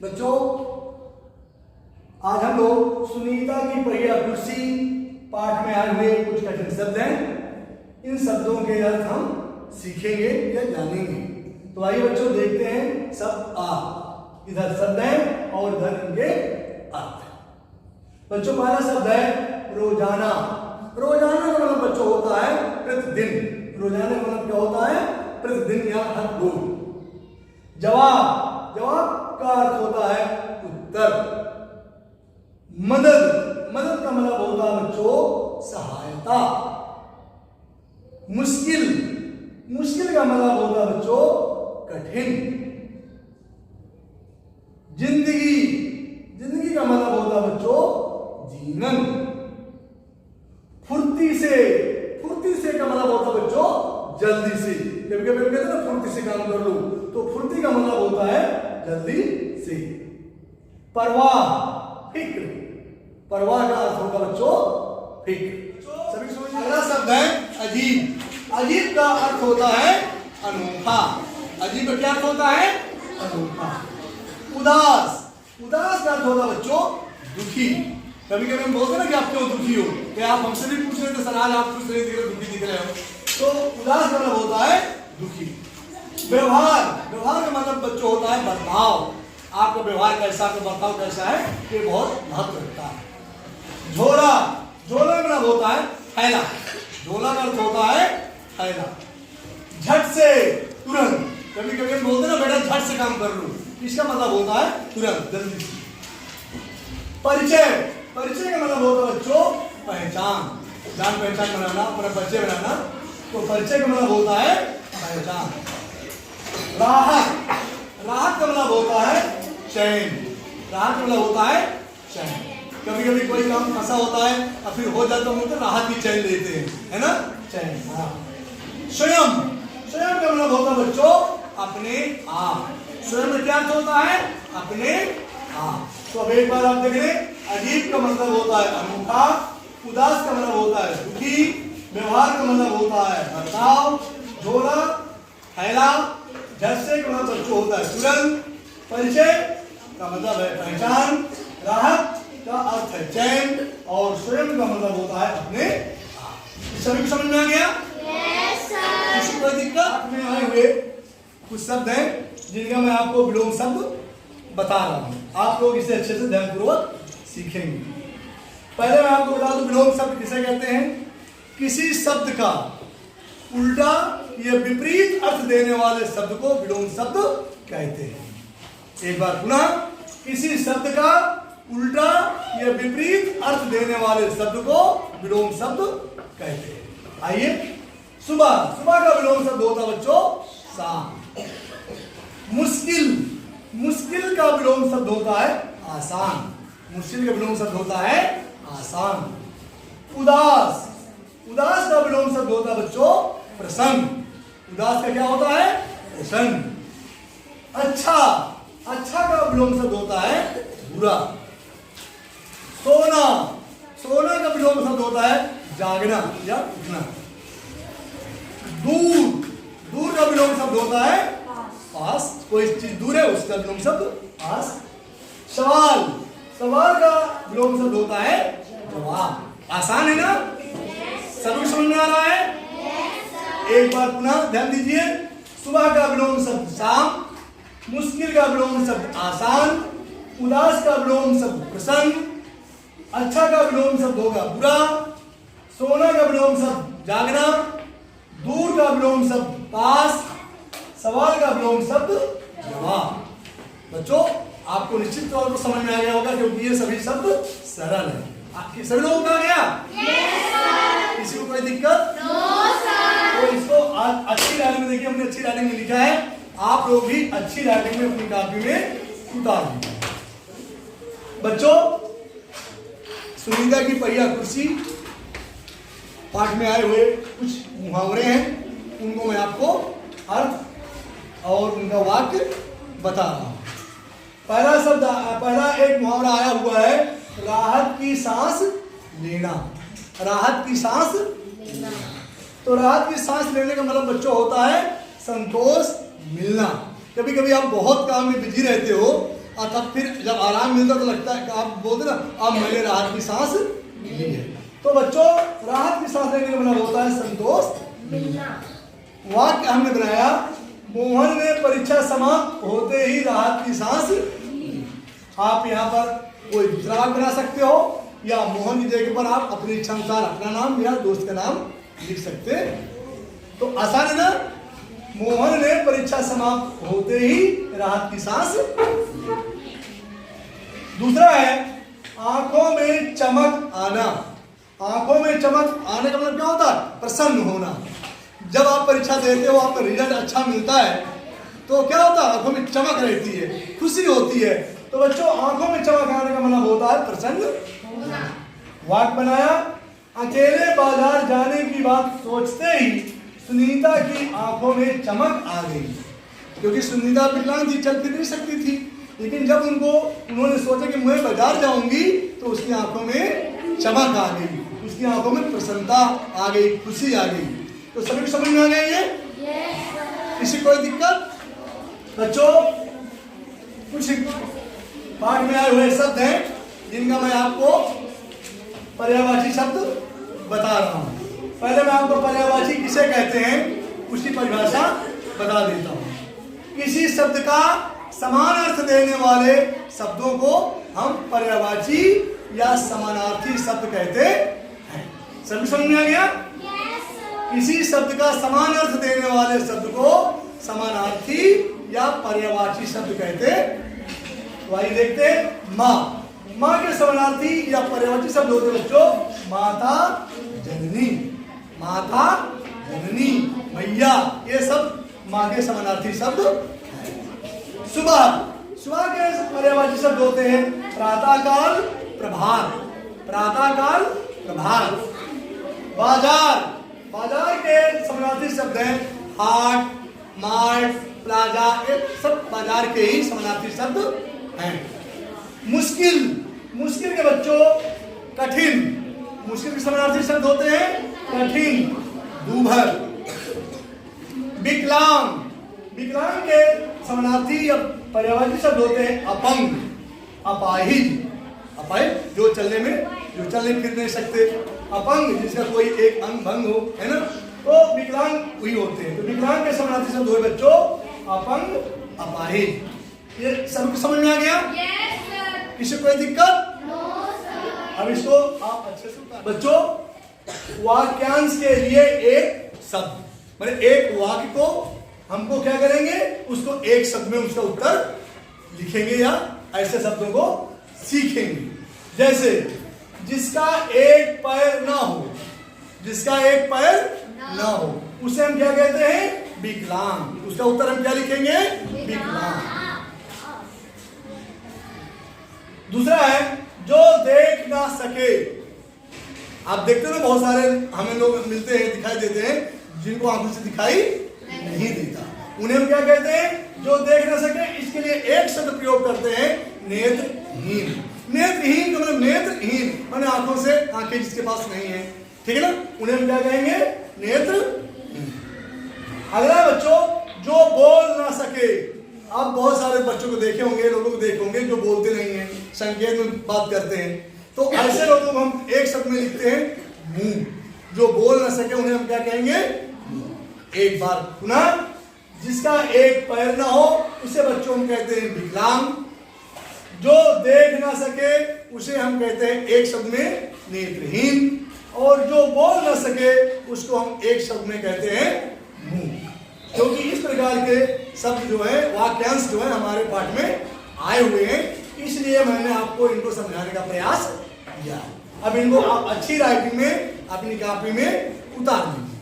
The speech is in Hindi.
बच्चों आज हम लोग सुनीता की पहिया कुर्सी पाठ में आए हुए कुछ कठिन शब्द हैं। इन शब्दों के अर्थ हम सीखेंगे या जानेंगे। तो आइए बच्चों देखते हैं शब्द आ। इधर शब्द है और इधर इनके अर्थ। बच्चों पहला शब्द है रोजाना। रोजाना का मतलब बच्चों होता है प्रतिदिन। रोजाना का मतलब क्या होता है? प्रतिदिन या हर रोज। जवाब, जवाब का अर्थ होता है उत्तर। मदद, मदद का मतलब होता है बच्चों सहायता। मुश्किल, मुश्किल का मतलब होता है बच्चों कठिन। जिंदगी, जिंदगी का मतलब होता है बच्चों जीवन। फुर्ती से, फुर्ती से का मतलब होता है बच्चों जल्दी से। कभी कभी कहते हैं ना फुर्ती से काम कर लो, तो फुर्ती का मतलब होता है जल्दी से। परवाह, फिक्र। परवाह का अर्थ होगा बच्चों फिक्र। सभी समझ। अगला शब्द है अजीब। अजीब का अर्थ होता है अनोखा। अजीब का क्या अर्थ होता है? अनोखा। उदास, उदास का अर्थ होता है बच्चों दुखी। कभी कभी हम बोलते हैं ना कि आप क्यों दुखी हो, क्या आप हमसे भी पूछ रहे थे सर आज आप कुछ नहीं दिख रहे, दुखी दिख रहे हो। तो उदास का मतलब होता है दुखी। व्यवहार, व्यवहार का मतलब बच्चों होता है बर्ताव। आपका व्यवहार कैसा, आपका बर्ताव कैसा है, ये बहुत महत्व रखता है। झोला, झोला का मतलब होता है थैला। झोला का अर्थ होता है थैला। झट से, तुरंत। कभी कभी हम बोलते हैं ना बेटा झट से काम कर लो, इसका मतलब होता है तुरंत, जल्दी से। परिचय, परिचय का मतलब होता है बच्चों पहचान। जान पहचान बनाना, अपना परिचय बनाना, तो परिचय का मतलब होता है पहचान। राहत, राहत का मतलब होता है चैन। राहत का मतलब होता है चैन। कभी कभी कोई काम फंसा होता है और फिर हो जाता है तो राहत की चैन लेते हैं, है ना, चैन। हाँ। स्वयं, स्वयं का मतलब होता है बच्चों अपने आप। स्वयं में क्या अर्थ होता है? अपने आप। तो अब एक बार आप देख लें। अजीब का मतलब होता है अनोखा। उदास का मतलब होता है दुखी। व्यवहार का मतलब होता है बर्ताव। झोला, थैला। झट से का मतलब बच्चों होता है तुरंत। परिचय का मतलब है पहचान। राहत का अर्थ है चैन। और स्वयं का मतलब होता है अपने आप। सभी को समझ में आ गया? Yes sir. किसी कोई दिक्कत? में आए हुए कुछ शब्द हैं जिनका मैं आपको विलोम शब्द बता रहा हूं। आप लोग इसे अच्छे से ध्यानपूर्वक सीखेंगे। पहले मैं आपको बता दूं विलोम शब्द किसे कहते हैं। किसी शब्द का उल्टा या विपरीत अर्थ देने वाले शब्द को विलोम शब्द कहते हैं। एक बार पुनः, किसी शब्द का उल्टा या विपरीत अर्थ देने वाले शब्द को विलोम शब्द कहते हैं। आइए, सुबह, सुबह का विलोम शब्द होता है बच्चों शाम। मुश्किल, मुश्किल का विलोम शब्द होता है आसान। मुश्किल का विलोम शब्द होता है आसान। उदास, उदास का विलोम शब्द होता है बच्चों प्रसन्न। उदास का क्या होता है? प्रसन्न। अच्छा, अच्छा का विलोम शब्द होता है बुरा। सोना, सोना का विलोम शब्द होता है जागना या उठना। दूर, दूर का विलोम शब्द होता है पास। कोई चीज दूर है उसका विलोम शब्द पास। सवाल, सवाल का विलोम शब्द होता है जवाब। आसान है ना? सभी समझ में आ रहा है? एक बार पुनः ध्यान दीजिए। सुबह का विलोम शब्द शाम। मुश्किल का विलोम शब्द आसान। उदास का विलोम शब्द प्रसन्न। अच्छा का विलोम शब्द होगा बुरा। सोना का विलोम शब्द जागना। दूर का विलोम शब्द पास। सवाल का विलोम शब्द जवाब। बच्चों आपको निश्चित तौर पर समझ में आ गया होगा क्योंकि ये सभी शब्द सरल है। आपके सभी लोगों को आ गया? Yes sir. किसी को कोई दिक्कत? No sir. तो इसको आज अच्छी राइटिंग में देखिए, हमने अच्छी राइटिंग में लिखा है। आप लोग भी अच्छी राइटिंग में अपनी कॉपी में उतार दीजिए। बच्चों सुनीता की पहिया कुर्सी पाठ में आए हुए कुछ मुहावरे हैं, उनको मैं आपको अर्थ और उनका वाक्य बता रहा हूं। पहला शब्द, पहला एक मुहावरा आया हुआ है राहत की सांस लेना। राहत की सांस लेना। तो राहत की सांस लेने का मतलब बच्चों होता है संतोष मिलना। कभी कभी आप बहुत काम में बिजी रहते हो और तब फिर जब आराम मिलता तो लगता है कि आप बोलते ना अब मैंने राहत की सांस ली है। तो बच्चों राहत की सांस लेने का मतलब होता है संतोष मिलना। वाक्य हमने बनाया, मोहन ने परीक्षा समाप्त होते ही राहत की सांस ली। आप यहाँ पर कोई दूसरा वाक्य बना सकते हो या मोहन की जगह पर आप अपनी इच्छा अनुसार अपना नाम या दोस्त का नाम लिख सकते। तो आसान है ना। मोहन ने परीक्षा समाप्त होते ही राहत की सांस। दूसरा है आंखों में चमक आना। आंखों में चमक आने का मतलब क्या होता है? प्रसन्न होना। जब आप परीक्षा देते हो, आपका रिजल्ट अच्छा मिलता है तो क्या होता है? आंखों में चमक रहती है, खुशी होती है। तो बच्चों आंखों में चमक आने का मतलब होता है प्रसन्न होना। वाक्य बनाया, अकेले बाजार जाने की बात सोचते ही सुनीता की आंखों में चमक आ गई। क्योंकि सुनीता विकलांग थी, चल फिर नहीं सकती थी, लेकिन जब उन्होंने सोचा कि मैं बाजार जाऊंगी तो उसकी आंखों में चमक आ गई, उसकी आंखों में प्रसन्नता आ गई, खुशी आ गई। तो सभी को समझ में आ गई है? किसी कोई दिक्कत? बच्चों कुछ पाठ में आए हुए शब्द हैं जिनका मैं आपको पर्यायवाची शब्द बता रहा हूं। पहले मैं आपको पर्यायवाची किसे कहते हैं उसकी परिभाषा बता देता हूं। किसी शब्द का समान अर्थ देने वाले शब्दों को हम पर्यायवाची या समानार्थी शब्द कहते हैं। सभी समझ में आ गया? किसी शब्द का समान अर्थ देने वाले शब्द को समानार्थी या पर्यायवाची शब्द कहते हैं। तो आइए देखते हैं। माँ, माँ के समानार्थी या पर्यायवाची शब्द होते हैं बच्चों माता, जननी, माता, जननी, मैया, ये सब माँ के समानार्थी शब्द। सुबह, सुबह के पर्यायवाची शब्द होते हैं प्रातःकाल, प्रभात, प्रातःकाल, प्रभात। बाजार, बाजार के समानार्थी शब्द हैं हाट, मार्ट, प्लाजा, ये सब बाजार के ही समानार्थी शब्द हैं। मुश्किल, मुश्किल के बच्चों कठिन, मुश्किल के समानार्थी शब्द होते हैं कठिन, दूभर। विकलांग, विकलांग के समानार्थी या पर्यायवाची शब्द होते हैं अपंग, अपाहिज, अपाहिज जो चलने फिर नहीं सकते, अपंग जिसका कोई एक अंग भंग हो, है ना, तो विकलांग वही होते हैं। तो विकलांग के समानार्थी शब्द हुए बच्चों अपंग, अपाहिज। ये सबको समझ में आ गया? किसी कोई दिक्कत? अब इसको आप अच्छे से बच्चों वाक्यांश के लिए एक शब्द, मतलब एक वाक्य को हमको क्या करेंगे, उसको एक शब्द में उसका उत्तर लिखेंगे या ऐसे शब्दों को सीखेंगे। जैसे जिसका एक पैर ना हो, जिसका एक पैर ना हो उसे हम क्या कहते हैं? विकलांग। उसका उत्तर हम क्या लिखेंगे? विकलांग। दूसरा है जो देख ना सके। आप देखते हो ना बहुत सारे हमें लोग मिलते हैं, दिखाई देते हैं जिनको आंखों से दिखाई नहीं देता, उन्हें हम क्या कहते हैं? जो देख ना सके। इसके लिए एक शब्द प्रयोग करते हैं नेत्रहीन। नेत्रहीन मतलब नेत्रहीन माने आंखों से, आंखें जिसके पास नहीं है, ठीक है ना, उन्हें हम क्या कहेंगे? नेत्रहीन। अगला बच्चों जो बोल ना सके। आप बहुत सारे बच्चों को देखे होंगे, लोगों को देखे होंगे जो बोलते नहीं हैं, संकेत में बात करते हैं, तो ऐसे लोगों को हम एक शब्द में लिखते हैं मुंह। जो बोल ना सके उन्हें हम क्या कहेंगे? एक बार पुनः, जिसका एक पैर ना हो उसे बच्चों हम कहते हैं विकलांग। जो देख ना सके उसे हम कहते हैं एक शब्द में नेत्रहीन, और जो बोल ना सके उसको हम एक शब्द में कहते हैं मुंह। क्योंकि इस प्रकार के शब्द जो है, वाक्यांश जो है हमारे पाठ में आए हुए हैं, इसलिए मैंने आपको इनको समझाने का प्रयास किया। अब इनको आप अच्छी राइटिंग में अपनी कॉपी में उतार दीजिए।